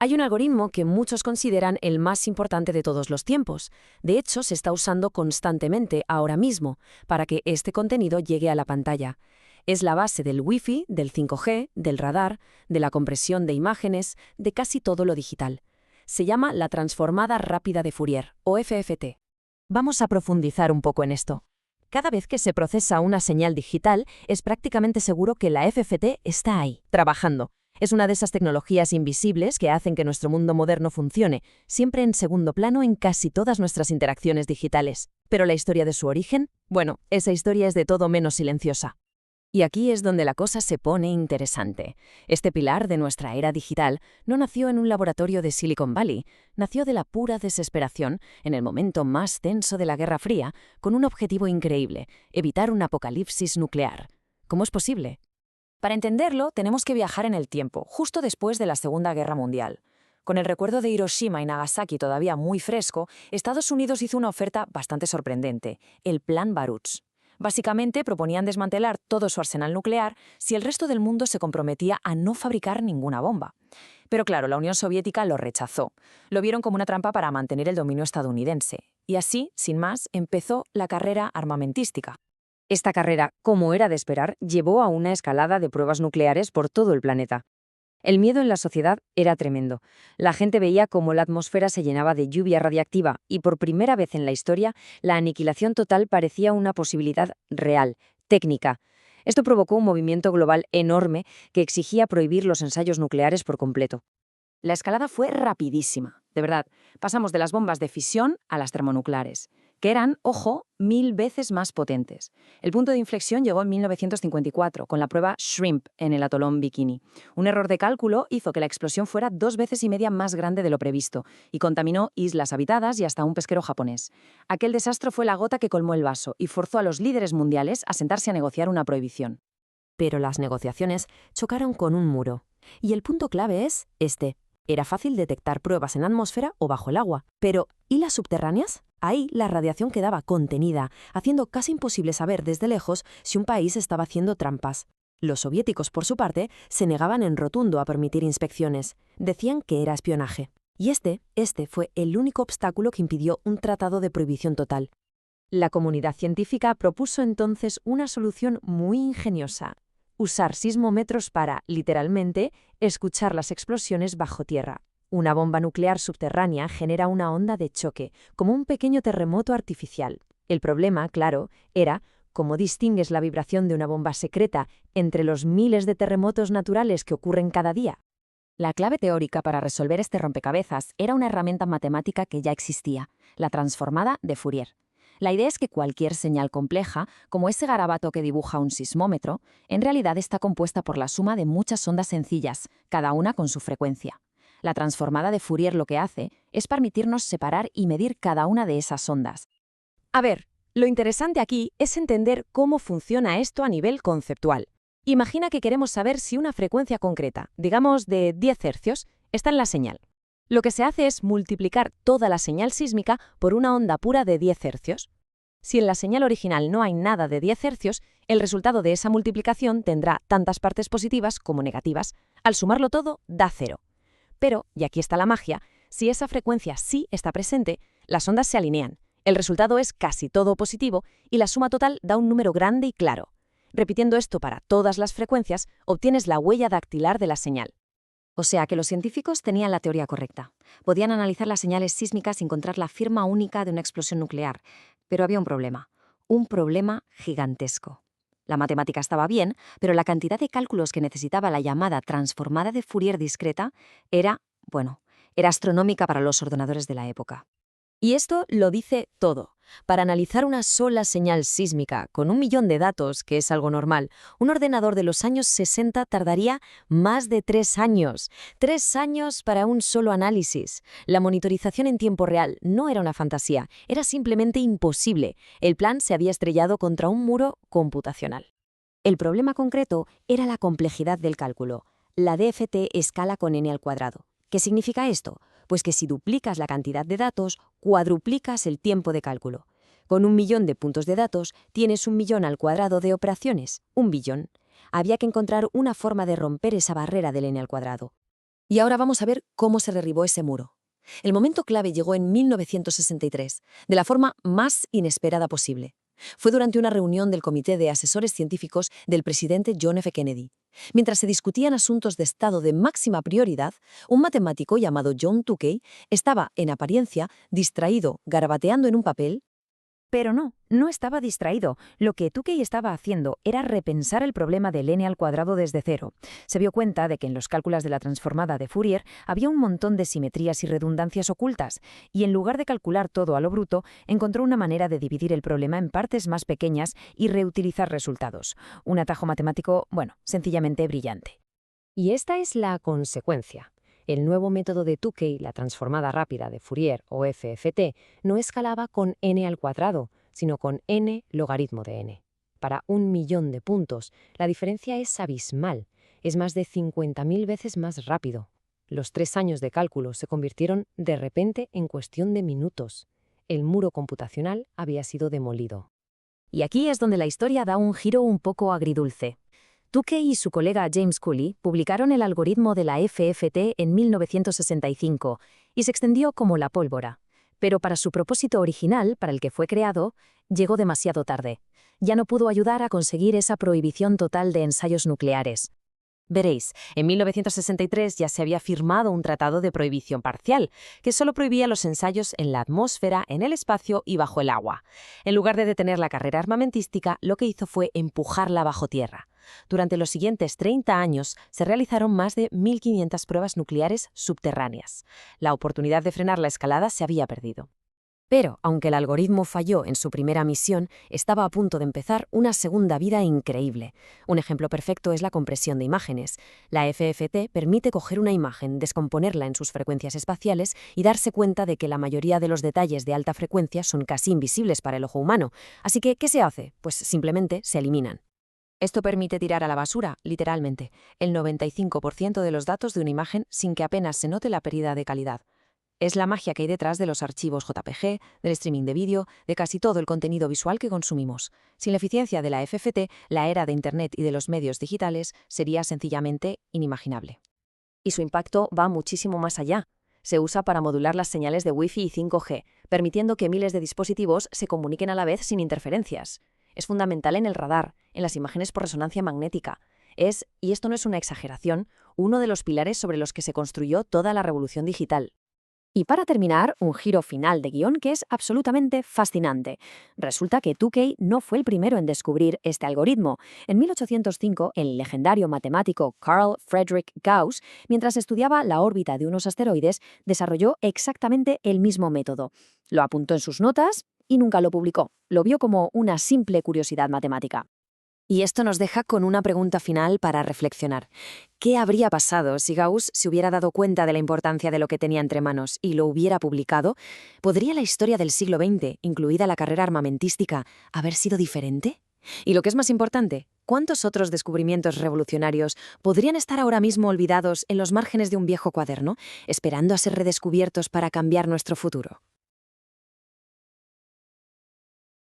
Hay un algoritmo que muchos consideran el más importante de todos los tiempos. De hecho, se está usando constantemente ahora mismo para que este contenido llegue a la pantalla. Es la base del Wi-Fi, del 5G, del radar, de la compresión de imágenes, de casi todo lo digital. Se llama la transformada rápida de Fourier, o FFT. Vamos a profundizar un poco en esto. Cada vez que se procesa una señal digital, es prácticamente seguro que la FFT está ahí, trabajando. Es una de esas tecnologías invisibles que hacen que nuestro mundo moderno funcione, siempre en segundo plano en casi todas nuestras interacciones digitales. Pero la historia de su origen, bueno, esa historia es de todo menos silenciosa. Y aquí es donde la cosa se pone interesante. Este pilar de nuestra era digital no nació en un laboratorio de Silicon Valley, nació de la pura desesperación en el momento más tenso de la Guerra Fría, con un objetivo increíble: evitar un apocalipsis nuclear. ¿Cómo es posible? Para entenderlo, tenemos que viajar en el tiempo, justo después de la Segunda Guerra Mundial. Con el recuerdo de Hiroshima y Nagasaki todavía muy fresco, Estados Unidos hizo una oferta bastante sorprendente: el Plan Baruch. Básicamente proponían desmantelar todo su arsenal nuclear si el resto del mundo se comprometía a no fabricar ninguna bomba. Pero claro, la Unión Soviética lo rechazó. Lo vieron como una trampa para mantener el dominio estadounidense. Y así, sin más, empezó la carrera armamentística. Esta carrera, como era de esperar, llevó a una escalada de pruebas nucleares por todo el planeta. El miedo en la sociedad era tremendo. La gente veía cómo la atmósfera se llenaba de lluvia radiactiva y por primera vez en la historia, la aniquilación total parecía una posibilidad real, técnica. Esto provocó un movimiento global enorme que exigía prohibir los ensayos nucleares por completo. La escalada fue rapidísima, de verdad. Pasamos de las bombas de fisión a las termonucleares, que eran, ojo, 1000 veces más potentes. El punto de inflexión llegó en 1954, con la prueba SHRIMP en el atolón Bikini. Un error de cálculo hizo que la explosión fuera 2,5 veces más grande de lo previsto y contaminó islas habitadas y hasta un pesquero japonés. Aquel desastre fue la gota que colmó el vaso y forzó a los líderes mundiales a sentarse a negociar una prohibición. Pero las negociaciones chocaron con un muro. Y el punto clave es este. Era fácil detectar pruebas en la atmósfera o bajo el agua. Pero, ¿y las subterráneas? Ahí la radiación quedaba contenida, haciendo casi imposible saber desde lejos si un país estaba haciendo trampas. Los soviéticos, por su parte, se negaban en rotundo a permitir inspecciones. Decían que era espionaje. Y este fue el único obstáculo que impidió un tratado de prohibición total. La comunidad científica propuso entonces una solución muy ingeniosa: usar sismómetros para, literalmente, escuchar las explosiones bajo tierra. Una bomba nuclear subterránea genera una onda de choque, como un pequeño terremoto artificial. El problema, claro, era cómo distingues la vibración de una bomba secreta entre los miles de terremotos naturales que ocurren cada día. La clave teórica para resolver este rompecabezas era una herramienta matemática que ya existía: la transformada de Fourier. La idea es que cualquier señal compleja, como ese garabato que dibuja un sismómetro, en realidad está compuesta por la suma de muchas ondas sencillas, cada una con su frecuencia. La transformada de Fourier lo que hace es permitirnos separar y medir cada una de esas ondas. A ver, lo interesante aquí es entender cómo funciona esto a nivel conceptual. Imagina que queremos saber si una frecuencia concreta, digamos de 10 hercios, está en la señal. Lo que se hace es multiplicar toda la señal sísmica por una onda pura de 10 hercios. Si en la señal original no hay nada de 10 hercios, el resultado de esa multiplicación tendrá tantas partes positivas como negativas. Al sumarlo todo, da 0. Pero, y aquí está la magia, si esa frecuencia sí está presente, las ondas se alinean. El resultado es casi todo positivo y la suma total da un número grande y claro. Repitiendo esto para todas las frecuencias, obtienes la huella dactilar de la señal. O sea que los científicos tenían la teoría correcta. Podían analizar las señales sísmicas y encontrar la firma única de una explosión nuclear. Pero había un problema gigantesco. La matemática estaba bien, pero la cantidad de cálculos que necesitaba la llamada transformada de Fourier discreta era astronómica para los ordenadores de la época. Y esto lo dice todo. Para analizar una sola señal sísmica con 1 millón de datos, que es algo normal, un ordenador de los años 60 tardaría más de 3 años. 3 años para un solo análisis. La monitorización en tiempo real no era una fantasía, era simplemente imposible. El plan se había estrellado contra un muro computacional. El problema concreto era la complejidad del cálculo. La DFT escala con n al cuadrado. ¿Qué significa esto? Pues que si duplicas la cantidad de datos, cuadruplicas el tiempo de cálculo. Con 1 millón de puntos de datos, tienes 1 millón al cuadrado de operaciones, 1 billón. Había que encontrar una forma de romper esa barrera del n al cuadrado. Y ahora vamos a ver cómo se derribó ese muro. El momento clave llegó en 1963, de la forma más inesperada posible. Fue durante una reunión del Comité de Asesores Científicos del presidente John F. Kennedy. Mientras se discutían asuntos de estado de máxima prioridad, un matemático llamado John Tukey estaba, en apariencia, distraído, garabateando en un papel. Pero no estaba distraído. Lo que Tukey estaba haciendo era repensar el problema del n al cuadrado desde cero. Se dio cuenta de que en los cálculos de la transformada de Fourier había un montón de simetrías y redundancias ocultas, y en lugar de calcular todo a lo bruto, encontró una manera de dividir el problema en partes más pequeñas y reutilizar resultados. Un atajo matemático, sencillamente brillante. Y esta es la consecuencia. El nuevo método de Tukey, la transformada rápida de Fourier o FFT, no escalaba con n al cuadrado, sino con n logaritmo de n. Para 1.000.000 de puntos, la diferencia es abismal, es más de 50.000 veces más rápido. Los 3 años de cálculo se convirtieron de repente en cuestión de minutos. El muro computacional había sido demolido. Y aquí es donde la historia da un giro un poco agridulce. Tukey y su colega James Cooley publicaron el algoritmo de la FFT en 1965 y se extendió como la pólvora. Pero para su propósito original, para el que fue creado, llegó demasiado tarde. Ya no pudo ayudar a conseguir esa prohibición total de ensayos nucleares. Veréis, en 1963 ya se había firmado un tratado de prohibición parcial, que solo prohibía los ensayos en la atmósfera, en el espacio y bajo el agua. En lugar de detener la carrera armamentística, lo que hizo fue empujarla bajo tierra. Durante los siguientes 30 años se realizaron más de 1.500 pruebas nucleares subterráneas. La oportunidad de frenar la escalada se había perdido. Pero, aunque el algoritmo falló en su primera misión, estaba a punto de empezar una segunda vida increíble. Un ejemplo perfecto es la compresión de imágenes. La FFT permite coger una imagen, descomponerla en sus frecuencias espaciales y darse cuenta de que la mayoría de los detalles de alta frecuencia son casi invisibles para el ojo humano. Así que, ¿qué se hace? Pues simplemente se eliminan. Esto permite tirar a la basura, literalmente, el 95% de los datos de una imagen sin que apenas se note la pérdida de calidad. Es la magia que hay detrás de los archivos JPG, del streaming de vídeo, de casi todo el contenido visual que consumimos. Sin la eficiencia de la FFT, la era de Internet y de los medios digitales sería sencillamente inimaginable. Y su impacto va muchísimo más allá. Se usa para modular las señales de Wi-Fi y 5G, permitiendo que miles de dispositivos se comuniquen a la vez sin interferencias. Es fundamental en el radar, en las imágenes por resonancia magnética. Es, y esto no es una exageración, uno de los pilares sobre los que se construyó toda la revolución digital. Y para terminar, un giro final de guión que es absolutamente fascinante. Resulta que Tukey no fue el primero en descubrir este algoritmo. En 1805, el legendario matemático Carl Friedrich Gauss, mientras estudiaba la órbita de unos asteroides, desarrolló exactamente el mismo método. Lo apuntó en sus notas y nunca lo publicó. Lo vio como una simple curiosidad matemática. Y esto nos deja con una pregunta final para reflexionar. ¿Qué habría pasado si Gauss se hubiera dado cuenta de la importancia de lo que tenía entre manos y lo hubiera publicado? ¿Podría la historia del siglo XX, incluida la carrera armamentística, haber sido diferente? Y lo que es más importante, ¿cuántos otros descubrimientos revolucionarios podrían estar ahora mismo olvidados en los márgenes de un viejo cuaderno, esperando a ser redescubiertos para cambiar nuestro futuro?